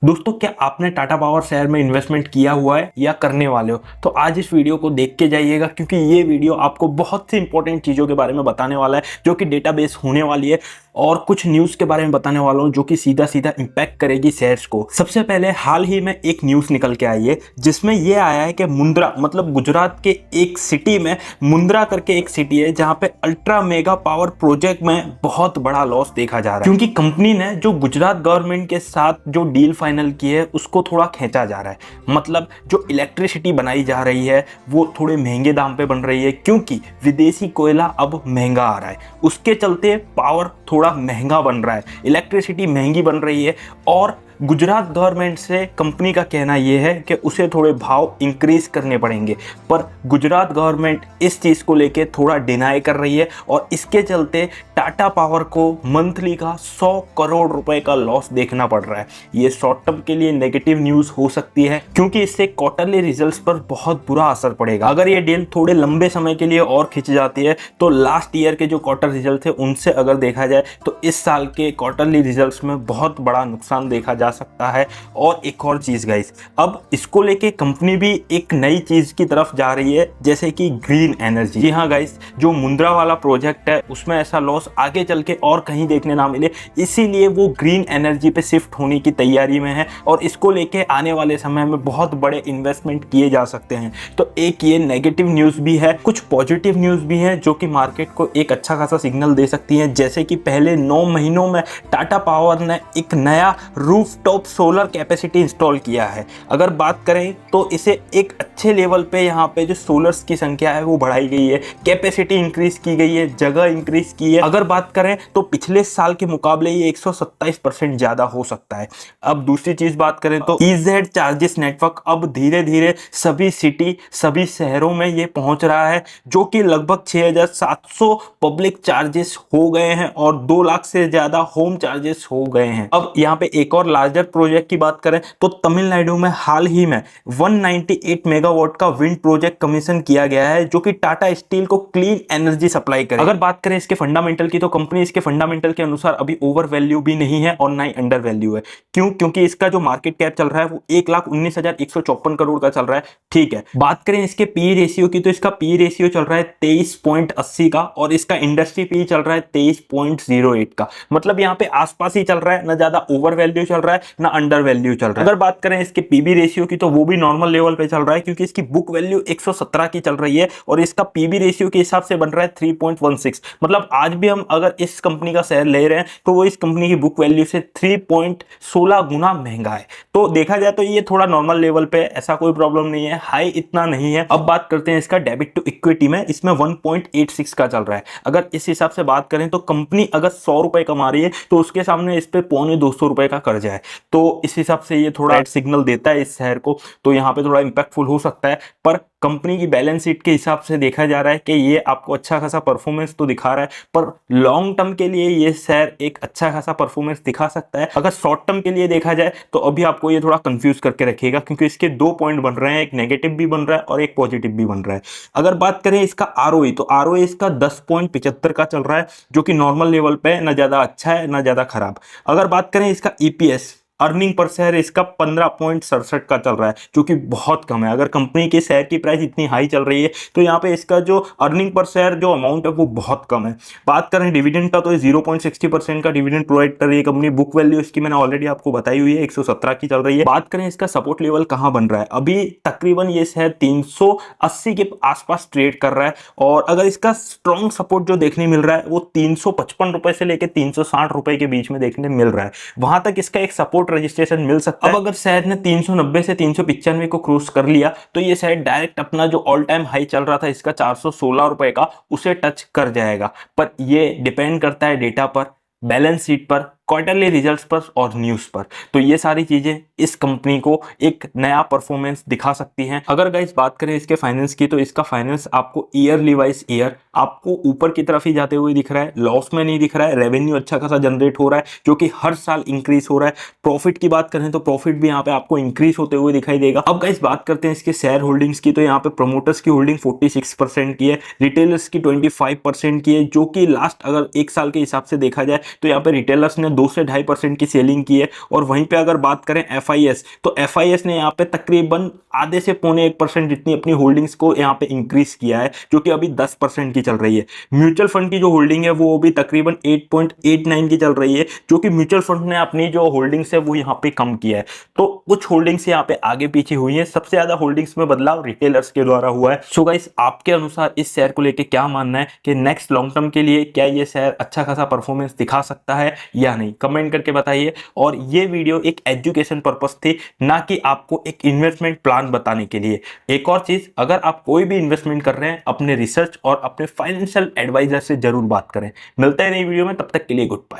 दोस्तों, क्या आपने टाटा पावर शेयर में इन्वेस्टमेंट किया हुआ है या करने वाले हो? तो आज इस वीडियो को देख के जाइएगा, क्योंकि ये वीडियो आपको बहुत सी इंपॉर्टेंट चीज़ों के बारे में बताने वाला है जो कि डेटाबेस होने वाली है, और कुछ न्यूज़ के बारे में बताने वाला हूँ जो कि सीधा सीधा इम्पैक्ट करेगी शेयर्स को। सबसे पहले हाल ही में एक न्यूज़ निकल के आई है जिसमें ये आया है कि मुंद्रा, मतलब गुजरात के एक सिटी में मुंद्रा करके एक सिटी है जहाँ पे अल्ट्रा मेगा पावर प्रोजेक्ट में बहुत बड़ा लॉस देखा जा रहा है, क्योंकि कंपनी ने जो गुजरात गवर्नमेंट के साथ जो डील फाइनल की है उसको थोड़ा खींचा जा रहा है। मतलब जो इलेक्ट्रिसिटी बनाई जा रही है वो थोड़े महंगे दाम पे बन रही है, क्योंकि विदेशी कोयला अब महंगा आ रहा है। उसके चलते पावर थोड़ा महंगा बन रहा है, इलेक्ट्रिसिटी महंगी बन रही है। और गुजरात गवर्नमेंट से कंपनी का कहना यह है कि उसे थोड़े भाव इंक्रीज करने पड़ेंगे, पर गुजरात गवर्नमेंट इस चीज़ को लेके थोड़ा डिनाई कर रही है, और इसके चलते टाटा पावर को मंथली का 100 करोड़ रुपए का लॉस देखना पड़ रहा है। ये शॉर्ट टर्म के लिए नेगेटिव न्यूज़ हो सकती है, क्योंकि इससे क्वार्टरली रिजल्ट्स पर बहुत बुरा असर पड़ेगा। अगर ये डील थोड़े लंबे समय के लिए और खिंच जाती है तो लास्ट ईयर के जो क्वार्टर रिजल्ट थे उनसे अगर देखा जाए तो इस साल के क्वार्टरली रिजल्ट्स में बहुत बड़ा नुकसान देखा जा सकता है। और एक और चीज गाइस, अब इसको लेके कंपनी भी एक नई चीज की तरफ जा रही है, जैसे कि ग्रीन एनर्जी। जी हाँ गाइस, जो मुंद्रा वाला प्रोजेक्ट है उसमें ऐसा लॉस आगे चल के और कहीं देखने ना मिले, इसीलिए वो ग्रीन एनर्जी पे शिफ्ट होने की तैयारी में है, और इसको लेके आने वाले समय में बहुत बड़े इन्वेस्टमेंट किए जा सकते हैं। तो एक ये नेगेटिव न्यूज भी है, कुछ पॉजिटिव न्यूज भी है जो कि मार्केट को एक अच्छा खासा सिग्नल दे सकती है। जैसे कि पहले 9 महीनों में टाटा पावर ने एक नया रूफटॉप सोलर कैपेसिटी इंस्टॉल किया है। अगर बात करें तो इसे एक अच्छे लेवल पे यहाँ पे जो सोलर्स की संख्या है वो बढ़ाई गई है, कैपेसिटी इंक्रीज की गई है, जगह इंक्रीज की है। अगर बात करें तो पिछले साल के मुकाबले ये 127% ज्यादा हो सकता है। अब दूसरी चीज बात करें तो ईजेड चार्जेस नेटवर्क अब धीरे धीरे सभी सिटी, सभी शहरों में ये पहुंच रहा है, जो कि लगभग 6700 पब्लिक चार्जेस हो गए हैं और 2 लाख से ज्यादा होम चार्जेस हो गए हैं। अब यहाँ पे एक और लार्जर प्रोजेक्ट की बात करें तो तमिलनाडु में हाल ही में 198 मेगावाट का विंड प्रोजेक्ट कमीशन किया गया है, जो कि टाटा स्टील को क्लीन एनर्जी सप्लाई करे। अगर बात करें इसके फंडामेंटल की तो कंपनी इसके फंडामेंटल के अनुसार अभी ओवर वैल्यू भी नहीं है और ना ही अंडर वैल्यू है। क्यों? क्योंकि इसका जो मार्केट कैप चल रहा है वो 1,19,154 करोड़ का चल रहा है। ठीक है, बात करें इसके पी रेशियो की तो इसका पी रेशियो चल रहा है 23.80 का, और इसका इंडस्ट्री पी चल रहा है 23.08 का। मतलब यहाँ पे आसपास ही चल रहा है, ना ज्यादा ओवर वैल्यू चल रहा है ना अंडर वैल्यू चल रहा है। अगर बात करें इसके पीबी रेशियो की तो वो भी नॉर्मल लेवल पे चल रहा है, क्योंकि इसकी बुक वैल्यू 117 की चल रही है और इसका पीबी रेशियो के हिसाब से बन रहा है 3.16। मतलब आज भी हम अगर इस कंपनी का शेयर ले रहे हैं तो वो इस कंपनी की बुक वैल्यू से 3.16 गुना महंगा है। तो देखा जाए तो ये थोड़ा नॉर्मल लेवल पे, ऐसा कोई प्रॉब्लम नहीं है, हाई इतना नहीं है। अब बात करते हैं इसका डेबिट टू इक्विटी में, इसमें 1.86 का चल रहा है। अगर इस हिसाब से बात करें तो कंपनी अगर 100 रुपए कमा रही है तो उसके सामने इस पे 250 रुपए का कर्जा है। तो इस हिसाब से ये थोड़ा सिग्नल देता है इस शेयर को, तो यहाँ पे थोड़ा इंपैक्टफुल हो सकता है। पर कंपनी की बैलेंस शीट के हिसाब से देखा जा रहा है कि ये आपको अच्छा खासा परफॉर्मेंस तो दिखा रहा है, पर लॉन्ग टर्म के लिए ये शेयर एक अच्छा खासा परफॉर्मेंस दिखा सकता है। अगर शॉर्ट टर्म के लिए देखा जाए तो अभी आपको ये थोड़ा कंफ्यूज करके रखिएगा, क्योंकि इसके 2 पॉइंट बन रहे हैं, एक नेगेटिव भी बन रहा है और एक पॉजिटिव भी बन रहा है। अगर बात करें इसका आरओई तो आरओई इसका 10.75 का चल रहा है, जो कि नॉर्मल लेवल पे, ना ज्यादा अच्छा है ना ज्यादा खराब। अगर बात करें इसका ईपीएस, अर्निंग पर शेयर इसका 15.67 का चल रहा है, जो कि बहुत कम है। अगर कंपनी के शेयर की प्राइस इतनी हाई चल रही है तो यहाँ पे इसका जो अर्निंग पर शेयर जो अमाउंट है वो बहुत कम है। बात करें डिविडेंड का तो 0.60% का डिविडेंड प्रोवाइड कर रही है कंपनी। बुक वैल्यू इसकी मैंने ऑलरेडी आपको बताई हुई है, 117 की चल रही है। बात करें इसका सपोर्ट लेवल कहाँ बन रहा है, अभी तकरीबन ये शेयर 380 के आसपास ट्रेड कर रहा है, और अगर इसका स्ट्रॉन्ग सपोर्ट जो देखने मिल रहा है वो 355 रुपए से लेकर 360 रुपए के बीच में देखने मिल रहा है। वहां तक इसका एक सपोर्ट रजिस्ट्रेशन मिल सकता है। अब अगर शेयर ने 390 से 395 को क्रॉस कर लिया तो ये शेयर डायरेक्ट अपना जो ऑल टाइम हाई चल रहा था इसका 416 रुपए का, उसे टच कर जाएगा। पर ये डिपेंड करता है डेटा पर, बैलेंस शीट पर, क्वार्टरली रिजल्ट्स पर और न्यूज़ पर। तो ये सारी चीजें इस कंपनी को एक नया परफॉर्मेंस दिखा सकती हैं। अगर गाइस बात करें इसके फाइनेंस की तो इसका फाइनेंस आपको ईयरली वाइज ईयर आपको ऊपर की तरफ ही जाते हुए दिख रहा है, लॉस में नहीं दिख रहा है। रेवेन्यू अच्छा खासा जनरेट हो रहा है, जो कि हर साल इंक्रीज हो रहा है। प्रॉफिट की बात करें तो प्रॉफिट भी यहाँ पे आपको इंक्रीज होते हुए दिखाई देगा। अब गाइस बात करते हैं इसके शेयर होल्डिंग्स की, तो यहाँ पे प्रमोटर्स की होल्डिंग 46% की है, रिटेलर्स की 25% की है, जो कि लास्ट अगर 1 साल के हिसाब से देखा जाए तो यहाँ पे रिटेलर्स ने 2 से 2.5% की सेलिंग की है। और वहीं पे अगर बात करें FIS, तो FIS ने यहाँ पे तकरीबन आधे से पौने 1% जितनी अपनी होल्डिंग्स को यहाँ पे इंक्रीज किया है, जो कि अभी 10% की चल रही है। म्यूचुअल फंड की जो होल्डिंग है वो भी तकरीबन 8.89 की चल रही है, जो कि म्यूचुअल फंड ने अपनी जो होल्डिंग्स है वो यहाँ पे कम किया है। तो कुछ होल्डिंग्स यहाँ पे आगे पीछे हुई है। सबसे ज्यादा होल्डिंग्स में बदलाव रिटेलर्स के द्वारा हुआ है। सो गाइस, आपके अनुसार इस शेयर को लेके क्या मानना है कि नेक्स्ट लॉन्ग टर्म के लिए क्या ये शेयर अच्छा खासा परफॉर्मेंस दिखा सकता है या नहीं, कमेंट करके बताइए। और ये वीडियो एक एजुकेशन पर्पस थी, ना कि आपको एक इन्वेस्टमेंट प्लान बताने के लिए। एक और चीज, अगर आप कोई भी इन्वेस्टमेंट कर रहे हैं, अपने रिसर्च और अपने फाइनेंशियल एडवाइजर से जरूर बात करें। मिलते हैं नई वीडियो में, तब तक के लिए गुड बाय।